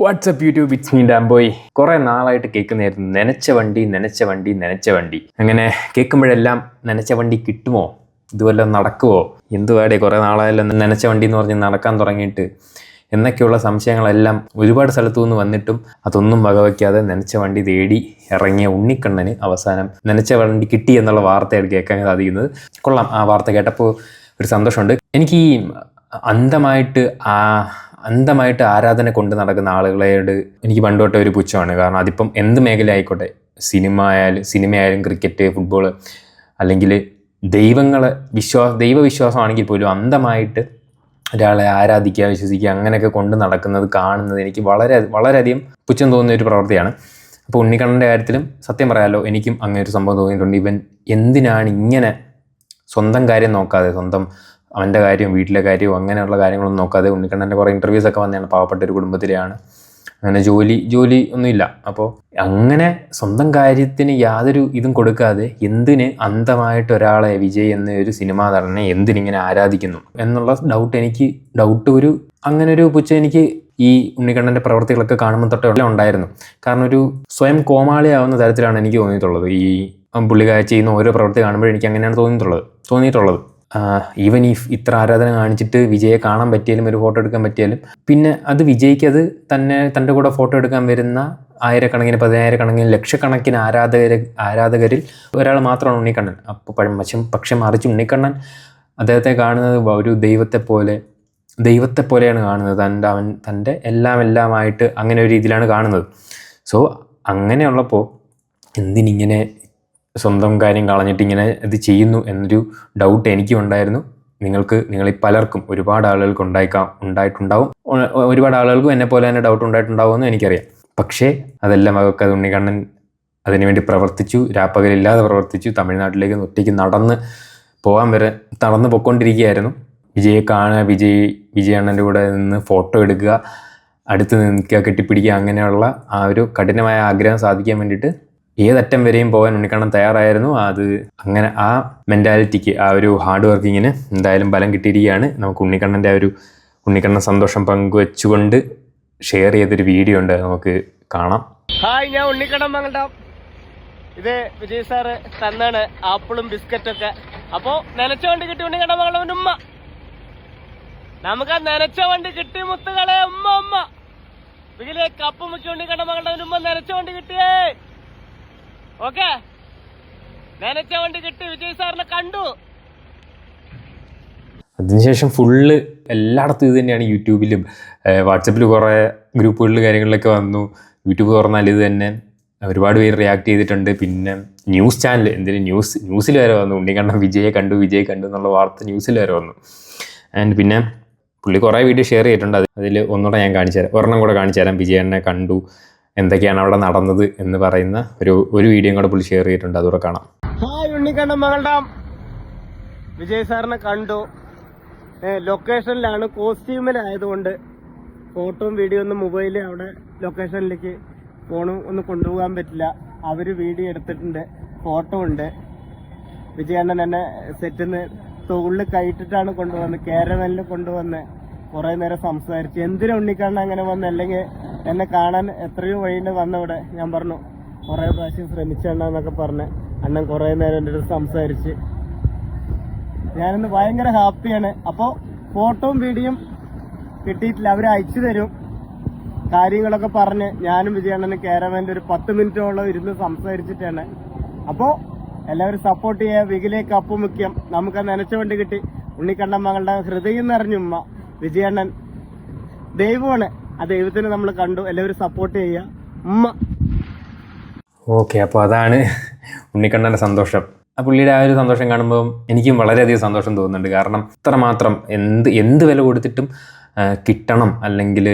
WhatsApp YouTube it's me ഡാംബോയ്. കുറേ നാളായിട്ട് കേൾക്കുന്നതായിരുന്നു നനച്ച വണ്ടി നനച്ച വണ്ടി നനച്ച വണ്ടി. അങ്ങനെ കേൾക്കുമ്പോഴെല്ലാം നനച്ച വണ്ടി കിട്ടുമോ, ഇതുവല്ലം നടക്കുമോ, എന്തുവാടേ കുറേ നാളായല്ലോ നനച്ച വണ്ടി എന്ന് പറഞ്ഞ് നടക്കാൻ തുടങ്ങിയിട്ട് എന്നൊക്കെയുള്ള സംശയങ്ങളെല്ലാം ഒരുപാട് സ്ഥലത്തു നിന്ന് വന്നിട്ടും അതൊന്നും വകവയ്ക്കാതെ നനച്ച വണ്ടി തേടി ഇറങ്ങിയ ഉണ്ണിക്കണ്ണന് അവസാനം നനച്ച വണ്ടി കിട്ടി എന്നുള്ള വാർത്തയാണ് കേൾക്കാൻ സാധിക്കുന്നത്. കൊള്ളാം, ആ വാർത്ത കേട്ടപ്പോൾ ഒരു സന്തോഷമുണ്ട്. എനിക്ക് ഈ അന്ധമായിട്ട് ആരാധന കൊണ്ട് നടക്കുന്ന ആളുകളോട് എനിക്ക് പണ്ടോട്ടെ ഒരു പുച്ഛമാണ്. കാരണം അതിപ്പം എന്ത് മേഖല ആയിക്കോട്ടെ, സിനിമയായാലും ക്രിക്കറ്റ്, ഫുട്ബോൾ, അല്ലെങ്കിൽ ദൈവവിശ്വാസമാണെങ്കിൽ പോലും അന്ധമായിട്ട് ഒരാളെ ആരാധിക്കുക, വിശ്വസിക്കുക, അങ്ങനെയൊക്കെ കൊണ്ട് നടക്കുന്നത് കാണുന്നത് എനിക്ക് വളരെയധികം പുച്ഛം തോന്നുന്ന ഒരു പ്രവൃത്തിയാണ്. അപ്പോൾ ഉണ്ണിക്കണ്ണൻ്റെ കാര്യത്തിലും സത്യം പറയാമല്ലോ, എനിക്കും അങ്ങനെ ഒരു സംഭവം തോന്നിയിട്ടുണ്ട്. ഇവൻ എന്തിനാണ് ഇങ്ങനെ സ്വന്തം കാര്യം നോക്കാതെ, അവൻ്റെ കാര്യവും വീട്ടിലെ കാര്യവും അങ്ങനെയുള്ള കാര്യങ്ങളൊന്നും നോക്കാതെ, ഉണ്ണിക്കണ്ണൻ്റെ കുറേ ഇൻ്റർവ്യൂസൊക്കെ വന്നതാണ്, പാവപ്പെട്ട ഒരു കുടുംബത്തിലെയാണ്, അങ്ങനെ ജോലി ഒന്നുമില്ല. അപ്പോൾ അങ്ങനെ സ്വന്തം കാര്യത്തിന് യാതൊരു ഇതും കൊടുക്കാതെ എന്തിന് അന്ധമായിട്ട് ഒരാളെ, വിജയ് എന്ന ഒരു സിനിമാ നടനെ എന്തിനിങ്ങനെ ആരാധിക്കുന്നു എന്നുള്ള അങ്ങനെ ഒരു പുച്ഛം എനിക്ക് ഈ ഉണ്ണിക്കണ്ണൻ്റെ പ്രവൃത്തികളൊക്കെ കാണുമ്പോൾ തൊട്ടേ ഉണ്ടായിരുന്നു. കാരണം ഒരു സ്വയം കോമാളിയാവുന്ന തരത്തിലാണ് എനിക്ക് തോന്നിയിട്ടുള്ളത്. ഈ പുള്ളിക്കാരി ചെയ്യുന്ന ഓരോ പ്രവൃത്തി കാണുമ്പോഴും എനിക്ക് അങ്ങനെയാണ് തോന്നിയിട്ടുള്ളത്. ഈവൻ ഇത്ര ആരാധന കാണിച്ചിട്ട് വിജയെ കാണാൻ പറ്റിയാലും, ഒരു ഫോട്ടോ എടുക്കാൻ പറ്റിയാലും, പിന്നെ അത് വിജയ്ക്ക് അത് തൻ്റെ കൂടെ ഫോട്ടോ എടുക്കാൻ വരുന്ന ആയിരക്കണക്കിന്, പതിനായിരക്കണക്കിന്, ലക്ഷക്കണക്കിന് ആരാധകരിൽ ഒരാൾ മാത്രമാണ് ഉണ്ണിക്കണ്ണൻ. അപ്പോൾ പക്ഷെ മറിച്ച് ഉണ്ണിക്കണ്ണൻ അദ്ദേഹത്തെ കാണുന്നത് ഒരു ദൈവത്തെ പോലെയാണ് കാണുന്നത്. തൻ്റെ എല്ലാമായിട്ട് അങ്ങനെ ഒരു രീതിയിലാണ് കാണുന്നത്. സോ അങ്ങനെയുള്ളപ്പോൾ എന്തിനിങ്ങനെ സ്വന്തം കാര്യം കളഞ്ഞിട്ട് ഇങ്ങനെ ഇത് ചെയ്യുന്നു എന്നൊരു ഡൗട്ട് എനിക്കും ഉണ്ടായിരുന്നു. നിങ്ങളിൽ പലർക്കും, ഒരുപാട് ആളുകൾക്ക് ഉണ്ടായിട്ടുണ്ടാവും. ഒരുപാട് ആളുകൾക്കും എന്നെ പോലെ തന്നെ ഡൗട്ട് ഉണ്ടായിട്ടുണ്ടാവുമെന്ന് എനിക്കറിയാം. പക്ഷേ അതെല്ലാം അവർക്ക് ഉണ്ണിക്കണ്ണൻ അതിനുവേണ്ടി പ്രവർത്തിച്ചു, രാപ്പകലില്ലാതെ പ്രവർത്തിച്ചു. തമിഴ്നാട്ടിലേക്ക് ഒറ്റയ്ക്ക് നടന്നു പൊയ്ക്കൊണ്ടിരിക്കുകയായിരുന്നു. വിജയെ കാണുക, വിജയണ്ണൻ്റെ കൂടെ നിന്ന് ഫോട്ടോ എടുക്കുക, അടുത്ത് നിൽക്കുക, കെട്ടിപ്പിടിക്കുക, അങ്ങനെയുള്ള ആ ഒരു കഠിനമായ ആഗ്രഹം സാധിക്കാൻ വേണ്ടിയിട്ട് ഏതറ്റം വരെയും പോകാൻ ഉണ്ണിക്കണ്ണൻ തയ്യാറായിരുന്നു. അങ്ങനെ ആ മെൻറ്റാലിറ്റിക്ക്, ആ ഒരു ഹാർഡ് വർക്കിങ്ങിന് എന്തായാലും ബലം കിട്ടിയിരിക്കുകയാണ്. നമുക്ക് ഉണ്ണിക്കണ്ണൻ സന്തോഷം പങ്കുവെച്ചുകൊണ്ട് ഷെയർ ചെയ്തൊരു വീഡിയോ ഉണ്ട്, നമുക്ക് കാണാം. ഹായ്, ഞാൻ ഉണ്ണിക്കണ്ണൻ മംഗലം. ഇത് വിജയ് സാറ് തന്നാണ് ആപ്പിളും ബിസ്ക്കറ്റൊക്കെ. അപ്പോ നനച്ച വണ്ടി കിട്ടി ഉണ്ണിക്കണ്ണൻ മംഗളവൻ്റെ ഉമ്മ. നമുക്ക് ആ നനച്ച വണ്ടി കിട്ടി മുത്തുകളെ, ഉമ്മ ഇതിലേക്ക് കപ്പ് മുക്കി ഉണ്ണിക്കണ്ണൻ മംഗളവൻ്റെ ഉമ്മ നനച്ച വണ്ടി കിട്ടിയേ. ഓക്കെ, നനച്ച വണ്ടി കിട്ടി, വിജയ് സാറിനെ കണ്ടു. അതിനുശേഷം ഫുള്ള് എല്ലായിടത്തും ഇത് തന്നെയാണ്. യൂട്യൂബിലും വാട്സപ്പിൽ കുറേ ഗ്രൂപ്പുകളിൽ കാര്യങ്ങളിലൊക്കെ വന്നു. യൂട്യൂബ് തുറന്നാൽ ഇത് തന്നെ ഒരുപാട് പേര് റിയാക്ട് ചെയ്തിട്ടുണ്ട്. പിന്നെ ന്യൂസ് ചാനൽ, ന്യൂസിൽ വരെ വന്നു, ഉണ്ണിക്കണ്ണൻ വിജയെ കണ്ടു എന്നുള്ള വാർത്ത ന്യൂസിൽ വരെ വന്നു. ആൻഡ് പിന്നെ പുള്ളി കുറേ വീഡിയോ ഷെയർ ചെയ്തിട്ടുണ്ട്. അതിൽ ഒന്നുകൂടെ ഞാൻ ഒരെണ്ണം കൂടെ കാണിച്ചു തരാം. വിജയണ്ണനെ കണ്ടു, എന്തൊക്കെയാണ് അവിടെ നടന്നത് എന്ന് പറയുന്ന ഒരു വീഡിയോ കൂടെ പുള്ളി ഷെയർ ചെയ്തിട്ടുണ്ട്, അതുകൂടെ കാണാം. ഹായ്, ഉണ്ണിക്കണ്ണൻ മംഗലം. വിജയ് സാറിനെ കണ്ടു. ലൊക്കേഷനിലാണ്, കോസ്റ്റ്യൂമിലായതുകൊണ്ട് ഫോട്ടോയും വീഡിയോ ഒന്നും മൊബൈലിൽ അവിടെ ലൊക്കേഷനിലേക്ക് ഒന്നും കൊണ്ടുപോകാൻ പറ്റില്ല. അവർ വീഡിയോ എടുത്തിട്ടുണ്ട്, ഫോട്ടോ ഉണ്ട്. വിജയണ്ണൻ എന്നെ സെറ്റിന്ന് തോളിൽ കയറ്റിട്ടാണ് കൊണ്ടുവന്ന്, കാരവനിൽ കൊണ്ടുവന്ന് കുറേ നേരം സംസാരിച്ച്. എന്തിനാ ഉണ്ണിക്കണ്ണൻ അങ്ങനെ വന്ന്, അല്ലെങ്കിൽ എന്നെ കാണാൻ എത്രയോ വഴിയിൽ വന്നവിടെ. ഞാൻ പറഞ്ഞു കുറേ പ്രാവശ്യം ശ്രമിച്ചെന്നൊക്കെ പറഞ്ഞ് അണ്ണൻ കുറേ നേരം എൻ്റെ അടുത്ത് സംസാരിച്ച്. ഞാനിന്ന് ഭയങ്കര ഹാപ്പിയാണ്. അപ്പോൾ ഫോട്ടോയും വീഡിയോയും കിട്ടിയിട്ടില്ല, അവർ അയച്ചു തരും. കാര്യങ്ങളൊക്കെ പറഞ്ഞ് ഞാനും വിജയണ്ണന് കാരവൻ്റെ ഒരു 10 മിനിറ്റോളം ഇരുന്ന് സംസാരിച്ചിട്ടാണ്. അപ്പോൾ എല്ലാവരും സപ്പോർട്ട് ചെയ്യുക. വികിലേക്ക് അപ്പു മുഖ്യം. നമുക്ക് നനച്ച വണ്ടി കിട്ടി. ഉണ്ണിക്കണ്ണൻ മകളുടെ ഹൃദയം നിറഞ്ഞുമ്മ. വിജയണ്ണൻ ദൈവമാണ്, ആ ദൈവത്തിന് നമ്മൾ കണ്ടു. എല്ലാവരും സപ്പോർട്ട് ചെയ്യുക. ഉമ്മ. ഓക്കെ, അപ്പോൾ അതാണ് ഉണ്ണിക്കണ്ണൻ്റെ സന്തോഷം. ആ പുള്ളിയുടെ ആ ഒരു സന്തോഷം കാണുമ്പോൾ എനിക്കും വളരെയധികം സന്തോഷം തോന്നുന്നുണ്ട്. കാരണം ഇത്രമാത്രം എന്ത് വില കൊടുത്തിട്ടും കിട്ടണം, അല്ലെങ്കിൽ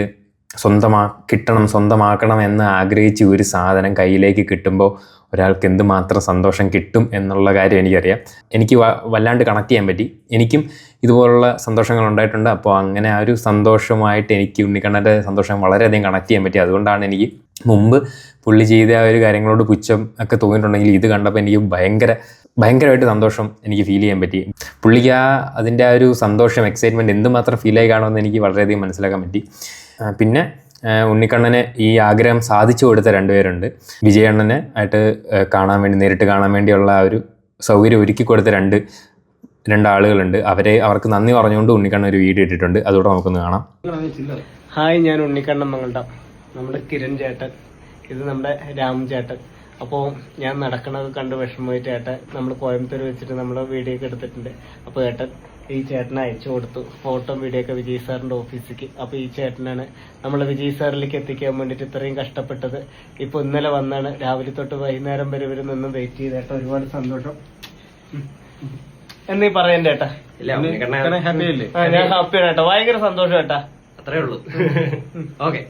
സ്വന്തമാക്കണം എന്ന് ആഗ്രഹിച്ച് ഒരു സാധനം കയ്യിലേക്ക് കിട്ടുമ്പോൾ ഒരാൾക്ക് എന്തുമാത്രം സന്തോഷം കിട്ടും എന്നുള്ള കാര്യം എനിക്കറിയാം. എനിക്ക് വല്ലാണ്ട് കണക്ട് ചെയ്യാൻ പറ്റി. എനിക്കും ഇതുപോലുള്ള സന്തോഷങ്ങൾ ഉണ്ടായിട്ടുണ്ട്. അപ്പോൾ അങ്ങനെ ആ ഒരു സന്തോഷമായിട്ട് എനിക്ക് ഉണ്ണിക്കണ്ണൻ്റെ സന്തോഷം വളരെയധികം കണക്ട് ചെയ്യാൻ പറ്റി. അതുകൊണ്ടാണ് എനിക്ക് മുമ്പ് പുള്ളി ചെയ്ത ആ ഒരു കാര്യങ്ങളോട് പുച്ഛം ഒക്കെ തോന്നിയിട്ടുണ്ടെങ്കിൽ ഇത് കണ്ടപ്പോൾ എനിക്ക് ഭയങ്കരമായിട്ട് സന്തോഷം എനിക്ക് ഫീൽ ചെയ്യാൻ പറ്റി. പുള്ളിക്ക് അതിൻ്റെ ആ ഒരു സന്തോഷം, എക്സൈറ്റ്മെൻറ്റ് എന്തുമാത്രം ഫീലായി കാണുമെന്ന് എനിക്ക് വളരെയധികം മനസ്സിലാക്കാൻ പറ്റി. പിന്നെ ഉണ്ണിക്കണ്ണനെ ഈ ആഗ്രഹം സാധിച്ചു കൊടുത്ത രണ്ടുപേരുണ്ട്. വിജയണ്ണനെ ആയിട്ട് നേരിട്ട് കാണാൻ വേണ്ടിയുള്ള ആ ഒരു സൗകര്യം ഒരുക്കി കൊടുത്ത രണ്ടാളുകളുണ്ട്. അവർക്ക് നന്ദി പറഞ്ഞുകൊണ്ട് ഉണ്ണിക്കണ്ണൻ ഒരു വീഡിയോ ഇട്ടിട്ടുണ്ട്. അതുകൂടെ നമുക്കൊന്ന് കാണാം. ഹായ്, ഞാൻ ഉണ്ണിക്കണ്ണൻ മംഗൾഡാം. നമ്മുടെ കിരൺ ചേട്ടൻ, ഇത് നമ്മുടെ രാം ചേട്ടൻ. അപ്പോൾ ഞാൻ നടക്കണത് കണ്ട് വിഷമമായിട്ട് ഏട്ടൻ നമ്മൾ കോയമ്പത്തൂർ വെച്ചിട്ട് നമ്മൾ വീഡിയോ ഒക്കെ എടുത്തിട്ടുണ്ട്. അപ്പോൾ ഏട്ടൻ ഈ ചേട്ടനെ അയച്ചു കൊടുത്തു ഫോട്ടോ വീഡിയോ ഒക്കെ വിജയ് സാറിൻ്റെ ഓഫീസിലേക്ക്. അപ്പോൾ ഈ ചേട്ടനാണ് നമ്മൾ വിജയ് സാറിലേക്ക് എത്തിക്കാൻ വേണ്ടിയിട്ട് ഇത്രയും കഷ്ടപ്പെട്ടത്. ഇപ്പോൾ ഇന്നലെ വന്നാണ്, രാവിലെ തൊട്ട് വൈകുന്നേരം വരെ ഇവർ നിന്നും വെയിറ്റ് ചെയ്തേട്ട. ഒരുപാട് സന്തോഷം. എന്നീ പറയണ്ട ഏട്ടാ. ഞാൻ ഹാപ്പിയാണ് ഏട്ടാ, ഭയങ്കര സന്തോഷം ഏട്ടാ. അത്രേ ഉള്ളൂ. ഓക്കെ.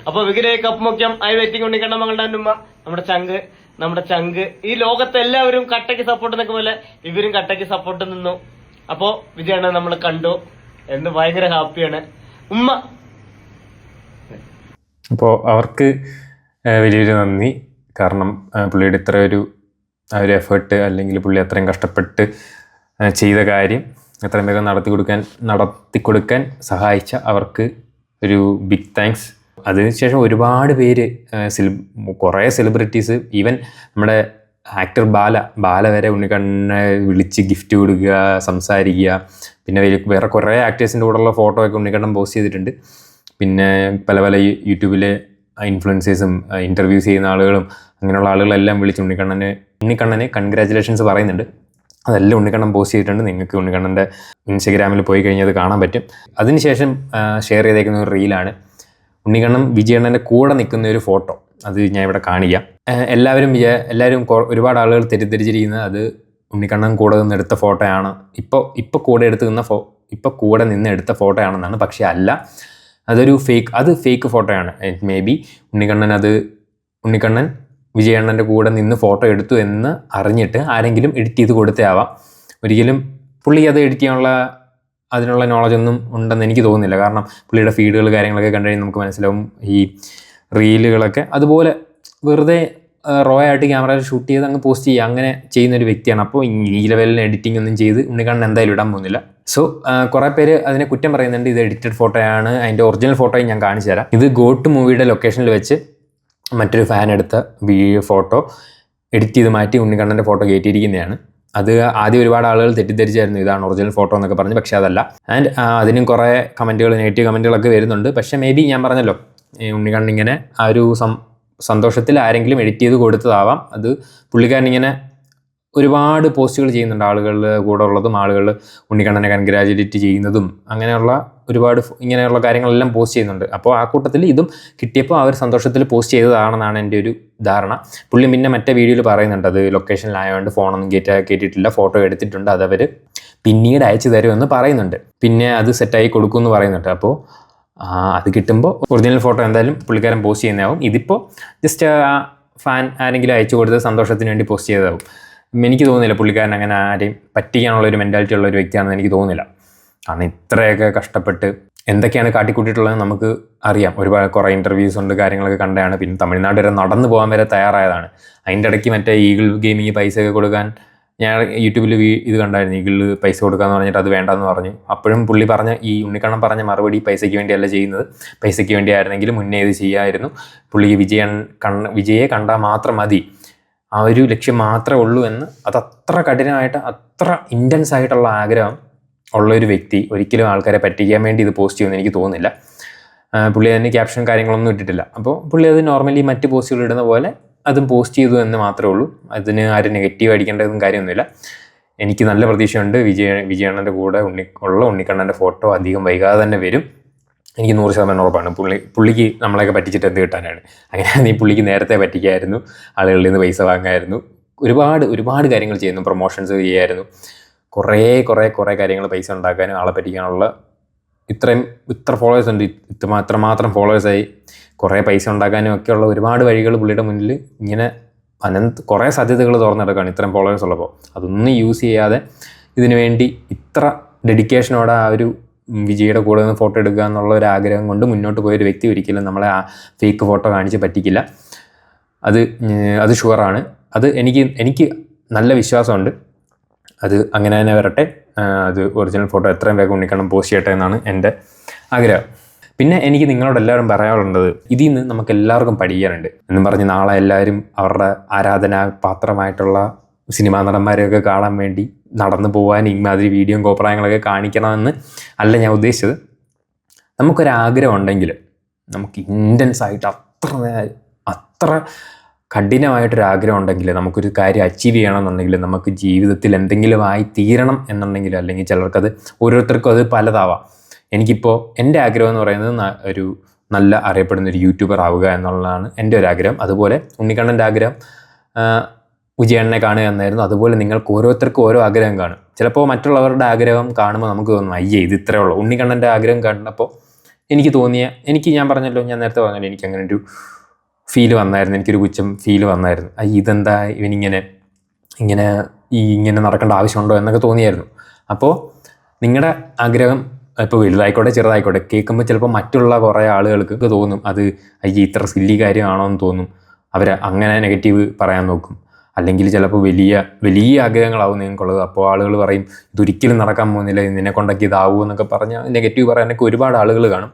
അപ്പൊ വിഗ്രഹ കപ്പ് മുഖ്യം ആയി വെറ്റിംഗ് ഉണ്ണിക്കണ്ണൻ മംഗളുടെ ഉമ്മ, നമ്മുടെ ചങ്ക്. ഈ ലോകത്ത് എല്ലാവരും കട്ടയ്ക്ക് സപ്പോർട്ട് നിൽക്കും പോലെ ഇവരും കട്ടയ്ക്ക് സപ്പോർട്ട് നിന്നു. അപ്പോ വിജയണ്ണ നമ്മൾ കണ്ടു എന്ന് ഭയങ്കര ഹാപ്പിയാണ് ഉമ്മ. അപ്പോൾ അവർക്ക് വലിയൊരു നന്ദി. കാരണം പുള്ളിയുടെ ഇത്ര ഒരു എഫേർട്ട്, അല്ലെങ്കിൽ പുള്ളി അത്രയും കഷ്ടപ്പെട്ട് ചെയ്ത കാര്യം എത്രയും വേഗം നടത്തി കൊടുക്കാൻ സഹായിച്ച അവർക്ക് ഒരു ബിഗ് താങ്ക്സ്. അതിനുശേഷം ഒരുപാട് പേര്, കുറേ സെലിബ്രിറ്റീസ്, ഈവൻ നമ്മുടെ ആക്ടർ ബാല വരെ ഉണ്ണിക്കണ്ണനെ വിളിച്ച് ഗിഫ്റ്റ് കൊടുക്കുക, സംസാരിക്കുക. പിന്നെ വേറെ കുറേ ആക്ടേഴ്സിൻ്റെ കൂടെയുള്ള ഫോട്ടോ ഒക്കെ ഉണ്ണിക്കണ്ണൻ പോസ്റ്റ് ചെയ്തിട്ടുണ്ട്. പിന്നെ പല യൂട്യൂബിലെ ഇൻഫ്ലുവൻസേഴ്സും ഇൻ്റർവ്യൂസ് ചെയ്യുന്ന ആളുകളും അങ്ങനെയുള്ള ആളുകളെല്ലാം വിളിച്ച് ഉണ്ണിക്കണ്ണനെ കൺഗ്രാജുലേഷൻസ് പറയുന്നുണ്ട്. അതെല്ലാം ഉണ്ണിക്കണ്ണൻ പോസ്റ്റ് ചെയ്തിട്ടുണ്ട്. നിങ്ങൾക്ക് ഉണ്ണിക്കണ്ണൻ്റെ ഇൻസ്റ്റഗ്രാമിൽ പോയി കഴിഞ്ഞാൽ അത് കാണാൻ പറ്റും. അതിനുശേഷം ഷെയർ ചെയ്തേക്കുന്ന ഒരു റീലാണ് ഉണ്ണിക്കണ്ണൻ വിജയണ്ണൻ്റെ കൂടെ നിൽക്കുന്ന ഒരു ഫോട്ടോ. അത് ഞാൻ ഇവിടെ കാണിക്കാം. എല്ലാവരും ഒരുപാട് ആളുകൾ തെറ്റിദ്ധരിച്ചിരിക്കുന്നത് അത് ഉണ്ണിക്കണ്ണൻ കൂടെ നിന്ന് എടുത്ത ഫോട്ടോയാണ്, ഇപ്പോൾ കൂടെ നിന്ന് എടുത്ത ഫോട്ടോയാണെന്നാണ്. പക്ഷേ അല്ല, അതൊരു ഫേക്ക് ഫോട്ടോയാണ്. മേ ബി ഉണ്ണിക്കണ്ണൻ വിജയണ്ണൻ്റെ കൂടെ നിന്ന് ഫോട്ടോ എടുത്തു എന്ന് അറിഞ്ഞിട്ട് ആരെങ്കിലും എഡിറ്റ് ചെയ്ത് കൊടുത്തേ ആവാം. ഒരിക്കലും പുള്ളി അത് എഡിറ്റ് ചെയ്യാനുള്ള അതിനുള്ള നോളജൊന്നും ഉണ്ടെന്ന് എനിക്ക് തോന്നുന്നില്ല. കാരണം പുള്ളിയുടെ ഫീഡുകൾ കാര്യങ്ങളൊക്കെ കണ്ടു കഴിഞ്ഞാൽ നമുക്ക് മനസ്സിലാവും. ഈ റീലുകളൊക്കെ അതുപോലെ വെറുതെ റോ ആയിട്ട് ക്യാമറയിൽ ഷൂട്ട് ചെയ്ത് അങ്ങ് പോസ്റ്റ് ചെയ്യുക, അങ്ങനെ ചെയ്യുന്നൊരു വ്യക്തിയാണ്. അപ്പോൾ ഈ ലെവലിൽ എഡിറ്റിംഗ് ഒന്നും ചെയ്ത് ഉണ്ണിക്കണ്ണൻ എന്തായാലും ഇടാൻ പോകുന്നില്ല. സോ കുറേ പേര് അതിനെ കുറ്റം പറയുന്നുണ്ട്, ഇത് എഡിറ്റഡ് ഫോട്ടോയാണ്. അതിൻ്റെ ഒറിജിനൽ ഫോട്ടോയും ഞാൻ കാണിച്ചു തരാം. ഇത് ഗോട്ട് മൂവിയുടെ ലൊക്കേഷനിൽ വെച്ച് മറ്റൊരു ഫാൻ എടുത്ത ഫോട്ടോ എഡിറ്റ് ചെയ്ത് മാറ്റി ഉണ്ണിക്കണ്ണൻ്റെ ഫോട്ടോ കയറ്റിയിരിക്കുന്നതാണ്. അത് ആദ്യം ഒരുപാട് ആളുകൾ തെറ്റിദ്ധരിച്ചായിരുന്നു ഇതാണ് ഒറിജിനൽ ഫോട്ടോ എന്നൊക്കെ പറഞ്ഞ്. പക്ഷേ അതല്ല. ആൻഡ് അതിനും കുറേ നെഗറ്റീവ് കമൻറ്റുകളൊക്കെ വരുന്നുണ്ട്. പക്ഷേ മേ ബി ഞാൻ പറഞ്ഞല്ലോ, ഉണ്ണിക്കണ്ണൻ ഇങ്ങനെ ആ ഒരു സന്തോഷത്തിൽ ആരെങ്കിലും എഡിറ്റ് ചെയ്ത് കൊടുത്തതാവാം. അത് പുള്ളിക്കാരൻ ഇങ്ങനെ ഒരുപാട് പോസ്റ്റുകൾ ചെയ്യുന്നുണ്ട്, ആളുകളുടെ കൂടെ ഉള്ളതും ആളുകൾ ഉണ്ണിക്കണ്ണനെ കൺഗ്രാജുലേറ്റ് ചെയ്യുന്നതും അങ്ങനെയുള്ള ഒരുപാട് ഇങ്ങനെയുള്ള കാര്യങ്ങളെല്ലാം പോസ്റ്റ് ചെയ്യുന്നുണ്ട്. അപ്പോൾ ആ കൂട്ടത്തിൽ ഇതും കിട്ടിയപ്പോൾ അവർ സന്തോഷത്തിൽ പോസ്റ്റ് ചെയ്തതാണെന്നാണ് എൻ്റെ ഒരു ധാരണ. പുള്ളി പിന്നെ മറ്റേ വീഡിയോയിൽ പറയുന്നുണ്ട് അത് ലൊക്കേഷനിലായതുകൊണ്ട് ഫോണൊന്നും കയറ്റിയിട്ടില്ല, ഫോട്ടോ എടുത്തിട്ടുണ്ട്, അതവർ പിന്നീട് അയച്ചു തരുമെന്ന് പറയുന്നുണ്ട്. പിന്നെ അത് സെറ്റായി കൊടുക്കുമെന്ന് പറയുന്നുണ്ട്. അപ്പോൾ അത് കിട്ടുമ്പോൾ ഒറിജിനൽ ഫോട്ടോ എന്തായാലും പുള്ളിക്കാരൻ പോസ്റ്റ് ചെയ്യുന്നതാവും. ഇതിപ്പോൾ ജസ്റ്റ് ഫാൻ ആരെങ്കിലും അയച്ചു കൊടുത്ത് സന്തോഷത്തിന് വേണ്ടി പോസ്റ്റ് ചെയ്തതാവും. എനിക്ക് തോന്നുന്നില്ല പുള്ളിക്കാരൻ അങ്ങനെ ആരെയും പറ്റിക്കാനുള്ള ഒരു മെൻറ്റാലിറ്റി ഉള്ള ഒരു വ്യക്തിയാണെന്ന് എനിക്ക് തോന്നുന്നില്ല. കാരണം ഇത്രയൊക്കെ കഷ്ടപ്പെട്ട് എന്തൊക്കെയാണ് കാട്ടിക്കൂട്ടിയിട്ടുള്ളതെന്ന് നമുക്ക് അറിയാം. കുറേ ഇൻ്റർവ്യൂസ് ഉണ്ട്, കാര്യങ്ങളൊക്കെ കണ്ടതാണ്. പിന്നെ തമിഴ്നാട് വരെ നടന്നു പോകാൻ വരെ തയ്യാറായതാണ്. അതിൻ്റെ ഇടയ്ക്ക് മറ്റേ ഈഗിൾ ഗെയിമിങ് പൈസയൊക്കെ കൊടുക്കാൻ ഞാൻ യൂട്യൂബിൽ ഇത് കണ്ടായിരുന്നു. ഈഗിൾ പൈസ കൊടുക്കാമെന്ന് പറഞ്ഞിട്ട് അത് വേണ്ടെന്ന് പറഞ്ഞു. അപ്പോഴും പുള്ളി ഈ ഉണ്ണിക്കണ്ണൻ പറഞ്ഞ മറുപടി പൈസയ്ക്ക് വേണ്ടിയല്ല ചെയ്യുന്നത്, പൈസയ്ക്ക് വേണ്ടിയായിരുന്നെങ്കിൽ മുന്നേ ഇത് ചെയ്യാമായിരുന്നു. പുള്ളിക്ക് വിജയെ കണ്ടാൽ മാത്രം മതി, ആ ഒരു ലക്ഷ്യം മാത്രമേ ഉള്ളൂ എന്ന്. അതത്ര കഠിനമായിട്ട് അത്ര ഇൻറ്റൻസ് ആയിട്ടുള്ള ആഗ്രഹം ഉള്ളൊരു വ്യക്തി ഒരിക്കലും ആൾക്കാരെ പറ്റിക്കാൻ വേണ്ടി ഇത് പോസ്റ്റ് ചെയ്യുമെന്ന് എനിക്ക് തോന്നുന്നില്ല. പുള്ളി അതിന് ക്യാപ്ഷൻ കാര്യങ്ങളൊന്നും ഇട്ടിട്ടില്ല. അപ്പോൾ പുള്ളി അത് നോർമലി മറ്റ് പോസ്റ്റുകൾ ഇടുന്ന പോലെ അതും പോസ്റ്റ് ചെയ്തു എന്ന് മാത്രമേ ഉള്ളൂ. അതിന് ആരും നെഗറ്റീവ് അടിക്കേണ്ടതും കാര്യമൊന്നുമില്ല. എനിക്ക് നല്ല പ്രതീക്ഷയുണ്ട്. വിജയണ്ണൻ്റെ കൂടെ ഉണ്ണിക്കണ്ണൻ്റെ ഫോട്ടോ അധികം വൈകാതെ തന്നെ വരും. എനിക്ക് 100% ഉറപ്പാണ്. പുള്ളിക്ക് നമ്മളെയൊക്കെ പറ്റിച്ചിട്ട് എന്ത് കിട്ടാനാണ്? അങ്ങനെയാണെങ്കിൽ പുള്ളിക്ക് നേരത്തെ പറ്റിക്കായിരുന്നു, ആളുകളിൽ നിന്ന് പൈസ വാങ്ങായിരുന്നു, ഒരുപാട് കാര്യങ്ങൾ ചെയ്യുന്നു, പ്രൊമോഷൻസ് ചെയ്യായിരുന്നു, കുറേ കാര്യങ്ങൾ പൈസ ഉണ്ടാക്കാനും ആളെ പറ്റിക്കാനുള്ള ഇത്ര ഫോളോവേഴ്സ് ഉണ്ട്, ഇത്രമാത്രം ഫോളോവേഴ്സായി കുറേ പൈസ ഉണ്ടാക്കാനും ഒക്കെയുള്ള ഒരുപാട് വഴികൾ പുള്ളിയുടെ മുന്നിൽ ഇങ്ങനെ കുറേ സാധ്യതകൾ തുറന്നെടുക്കുകയാണ് ഇത്രയും ഫോളോവേഴ്സ് ഉള്ളപ്പോൾ. അതൊന്നും യൂസ് ചെയ്യാതെ ഇതിനു വേണ്ടി ഇത്ര ഡെഡിക്കേഷനോടെ ആ ഒരു വിജയുടെ കൂടെ നിന്ന് ഫോട്ടോ എടുക്കുക എന്നുള്ള ഒരു ആഗ്രഹം കൊണ്ട് മുന്നോട്ട് പോയൊരു വ്യക്തി ഒരിക്കലും നമ്മളെ ആ ഫേക്ക് ഫോട്ടോ കാണിച്ച് പറ്റിക്കില്ല. അത് ഷുവറാണ്. അത് എനിക്ക് നല്ല വിശ്വാസമുണ്ട്. അത് അങ്ങനെ തന്നെ വരട്ടെ. അത് ഒറിജിനൽ ഫോട്ടോ എത്രയും വേഗം ഉണ്ണിക്കണ്ണൻ പോസ്റ്റ് ചെയ്യട്ടെ എന്നാണ് എൻ്റെ ആഗ്രഹം. പിന്നെ എനിക്ക് നിങ്ങളോട് എല്ലാവരും പറയാനുള്ളത്, ഇതിൽ നിന്ന് നമുക്ക് എല്ലാവർക്കും പഠിക്കാനുണ്ട് എന്നും പറഞ്ഞ് നാളെ എല്ലാവരും അവരുടെ ആരാധനാ പാത്രമായിട്ടുള്ള സിനിമാ നടന്മാരെയൊക്കെ കാണാൻ വേണ്ടി നടന്നു പോകാൻ ഇമാതിരി വീഡിയോയും കോപ്രായങ്ങളൊക്കെ കാണിക്കണമെന്ന് അല്ല ഞാൻ ഉദ്ദേശിച്ചത്. നമുക്കൊരാഗ്രഹം ഉണ്ടെങ്കിൽ നമുക്ക് ഇൻറ്റൻസ് ആയിട്ട് അത്ര കഠിനമായിട്ടൊരാഗ്രഹം ഉണ്ടെങ്കിൽ, നമുക്കൊരു കാര്യം അച്ചീവ് ചെയ്യണമെന്നുണ്ടെങ്കിൽ, നമുക്ക് ജീവിതത്തിൽ എന്തെങ്കിലും ആയി തീരണം എന്നുണ്ടെങ്കിൽ, അല്ലെങ്കിൽ ചിലർക്കത് ഓരോരുത്തർക്കും അത് പലതാവാം. എനിക്കിപ്പോൾ എൻ്റെ ആഗ്രഹം എന്ന് പറയുന്നത് ഒരു നല്ല അറിയപ്പെടുന്നൊരു യൂട്യൂബർ ആവുക എന്നുള്ളതാണ് എൻ്റെ ഒരു ആഗ്രഹം. അതുപോലെ ഉണ്ണിക്കണ്ണൻ്റെ ആഗ്രഹം വിജയണ്ണനെ കാണുക എന്നായിരുന്നു. അതുപോലെ നിങ്ങൾക്ക് ഓരോരുത്തർക്കും ഓരോ ആഗ്രഹം കാണും. ചിലപ്പോൾ മറ്റുള്ളവരുടെ ആഗ്രഹം കാണുമ്പോൾ നമുക്ക് തോന്നും അയ്യേ ഇത് ഇത്രയേ ഉള്ളൂ. ഉണ്ണിക്കണ്ണൻ്റെ ആഗ്രഹം കണ്ടപ്പോൾ ഞാൻ പറഞ്ഞല്ലോ, ഞാൻ നേരത്തെ പറഞ്ഞല്ലോ, എനിക്ക് അങ്ങനെ ഒരു ഫീൽ വന്നായിരുന്നു, എനിക്കൊരു പുച്ഛം ഫീൽ വന്നായിരുന്നു. ഇതെന്താ ഇവനിങ്ങനെ നടക്കേണ്ട ആവശ്യമുണ്ടോ എന്നൊക്കെ തോന്നിയായിരുന്നു. അപ്പോൾ നിങ്ങളുടെ ആഗ്രഹം ഇപ്പോൾ വലുതായിക്കോട്ടെ ചെറുതായിക്കോട്ടെ, കേൾക്കുമ്പോൾ ചിലപ്പോൾ മറ്റുള്ള കുറേ ആളുകൾക്ക് തോന്നും അത് ഇത്ര സില്ലി കാര്യമാണോ എന്ന് തോന്നും. അവർ അങ്ങനെ നെഗറ്റീവ് പറയാൻ നോക്കും. അല്ലെങ്കിൽ ചിലപ്പോൾ വലിയ ആഗ്രഹങ്ങളാവും നിങ്ങൾക്കുള്ളത്. അപ്പോൾ ആളുകൾ പറയും ഇതൊരിക്കലും നടക്കാൻ പോകുന്നില്ല, നിന്നെ കൊണ്ടൊക്കെ ഇതാവൂ എന്നൊക്കെ പറഞ്ഞാൽ നെഗറ്റീവ് പറയാനൊക്കെ ഒരുപാട് ആളുകൾ കാണും.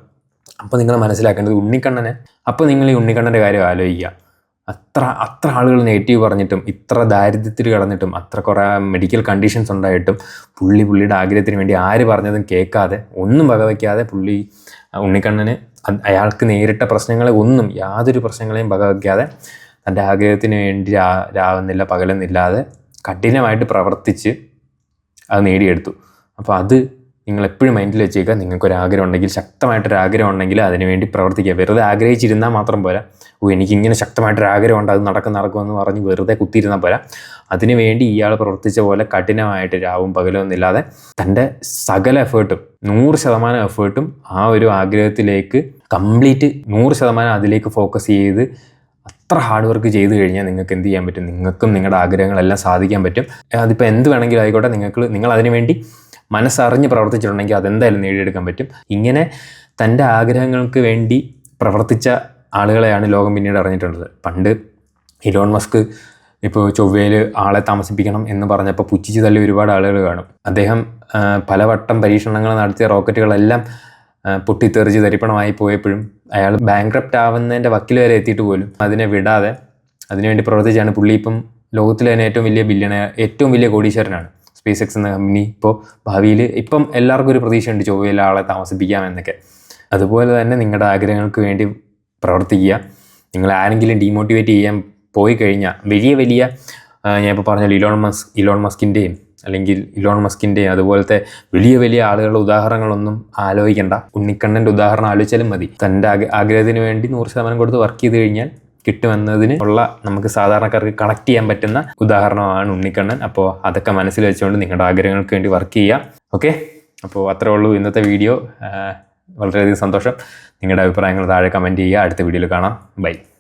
അപ്പോൾ നിങ്ങൾ മനസ്സിലാക്കേണ്ടത് നിങ്ങൾ ഈ ഉണ്ണിക്കണ്ണൻ്റെ കാര്യം ആലോചിക്കുക. അത്ര ആളുകൾ നെഗറ്റീവ് പറഞ്ഞിട്ടും, ഇത്ര ദാരിദ്ര്യത്തിൽ കിടന്നിട്ടും, അത്ര കുറേ മെഡിക്കൽ കണ്ടീഷൻസ് ഉണ്ടായിട്ടും പുള്ളിയുടെ ആഗ്രഹത്തിന് വേണ്ടി ആര് പറഞ്ഞതും കേൾക്കാതെ, ഒന്നും വകവയ്ക്കാതെ ഉണ്ണിക്കണ്ണന് അയാൾക്ക് നേരിട്ട യാതൊരു പ്രശ്നങ്ങളെയും വകവയ്ക്കാതെ തൻ്റെ ആഗ്രഹത്തിന് വേണ്ടി രാവുന്നില്ല പകലെന്നില്ലാതെ കഠിനമായിട്ട് പ്രവർത്തിച്ച് അത് നേടിയെടുത്തു. അപ്പോൾ അത് നിങ്ങളെപ്പോഴും മൈൻഡിൽ വെച്ചേക്കുക. നിങ്ങൾക്കൊരാഗ്രഹം ഉണ്ടെങ്കിൽ, ശക്തമായിട്ടൊരാഗ്രഹം ഉണ്ടെങ്കിൽ അതിന് വേണ്ടി പ്രവർത്തിക്കുക. വെറുതെ ആഗ്രഹിച്ചിരുന്നാൽ മാത്രം പോരാ. എനിക്കിങ്ങനെ ശക്തമായിട്ടൊരാഗ്രഹം ഉണ്ട്, അത് നടക്കുമെന്ന് പറഞ്ഞ് വെറുതെ കുത്തിയിരുന്നാൽ പോരാ. അതിനു വേണ്ടി ഇയാൾ പ്രവർത്തിച്ച പോലെ കഠിനമായിട്ട് രാവും പകലൊന്നുമില്ലാതെ തൻ്റെ സകല എഫേർട്ടും 100% എഫേർട്ടും ആ ഒരു ആഗ്രഹത്തിലേക്ക് കംപ്ലീറ്റ് 100% അതിലേക്ക് ഫോക്കസ് ചെയ്ത് അത്ര ഹാർഡ് വർക്ക് ചെയ്ത് കഴിഞ്ഞാൽ നിങ്ങൾക്ക് എന്ത് ചെയ്യാൻ പറ്റും? നിങ്ങൾക്കും നിങ്ങളുടെ ആഗ്രഹങ്ങളെല്ലാം സാധിക്കാൻ പറ്റും. അതിപ്പോൾ എന്ത് വേണമെങ്കിലും ആയിക്കോട്ടെ, നിങ്ങൾ അതിനു വേണ്ടി മനസ്സറിഞ്ഞ് പ്രവർത്തിച്ചിട്ടുണ്ടെങ്കിൽ അതെന്തായാലും നേടിയെടുക്കാൻ പറ്റും. ഇങ്ങനെ തൻ്റെ ആഗ്രഹങ്ങൾക്ക് വേണ്ടി പ്രവർത്തിച്ച ആളുകളെയാണ് ലോകം പിന്നീട് അറിഞ്ഞിട്ടുള്ളത്. പണ്ട് ഇലോൺ മസ്ക് ഇപ്പോൾ ചൊവ്വയിൽ ആളെ താമസിപ്പിക്കണം എന്ന് പറഞ്ഞപ്പോൾ പുച്ഛിച്ച് തള്ളി ഒരുപാട് ആളുകൾ കാണും. അദ്ദേഹം പലവട്ടം പരീക്ഷണങ്ങൾ നടത്തിയ റോക്കറ്റുകളെല്ലാം പൊട്ടിത്തെറിച്ച് തരിപ്പണമായി പോയപ്പോഴും അയാൾ ബാങ്ക്രപ്റ്റ് ആവുന്നതിൻ്റെ വക്കിൽ വരെ എത്തിയിട്ട് പോലും അതിനെ വിടാതെ അതിനുവേണ്ടി പ്രവർത്തിച്ചാണ് പുള്ളി ഇപ്പം ലോകത്തിലെ തന്നെ ഏറ്റവും വലിയ കോടീശ്വരനാണ്. സ്പേസ് എക്സ് എന്ന കമ്പനി ഇപ്പോൾ ഭാവിയിൽ ഇപ്പം എല്ലാവർക്കും ഒരു പ്രതീക്ഷയുണ്ട് ചൊവ്വയിൽ ആളെ താമസിപ്പിക്കാമെന്നൊക്കെ. അതുപോലെ തന്നെ നിങ്ങളുടെ ആഗ്രഹങ്ങൾക്ക് വേണ്ടി പ്രവർത്തിക്കുക. നിങ്ങൾ ആരെങ്കിലും ഡീമോട്ടിവേറ്റ് ചെയ്യാൻ പോയി കഴിഞ്ഞാൽ വലിയ ഞാൻ ഇപ്പോൾ പറഞ്ഞല്ലോ ഇലോൺ മസ്കിൻ്റെയും അതുപോലത്തെ വലിയ ആളുകളുടെ ഉദാഹരണങ്ങളൊന്നും ആലോചിക്കേണ്ട. ഉണ്ണിക്കണ്ണൻ്റെ ഉദാഹരണം ആലോചിച്ചാലും മതി. തൻ്റെ ആഗ്രഹത്തിന് വേണ്ടി 100% കൊടുത്ത് വർക്ക് ചെയ്ത് കഴിഞ്ഞാൽ കിട്ടുമെന്നതിന് നമുക്ക് സാധാരണക്കാർക്ക് കണക്ട് ചെയ്യാൻ പറ്റുന്ന ഉദാഹരണമാണ് ഉണ്ണിക്കണ്ണൻ. അപ്പോൾ അതൊക്കെ മനസ്സിൽ വെച്ചുകൊണ്ട് നിങ്ങളുടെ ആഗ്രഹങ്ങൾക്ക് വേണ്ടി വർക്ക് ചെയ്യുക. ഓക്കെ, അപ്പോൾ അത്രേ ഉള്ളൂ ഇന്നത്തെ വീഡിയോ. വളരെയധികം സന്തോഷം. നിങ്ങളുടെ അഭിപ്രായങ്ങൾ താഴെ കമൻറ്റ് ചെയ്യുക. അടുത്ത വീഡിയോയിൽ കാണാം. ബൈ.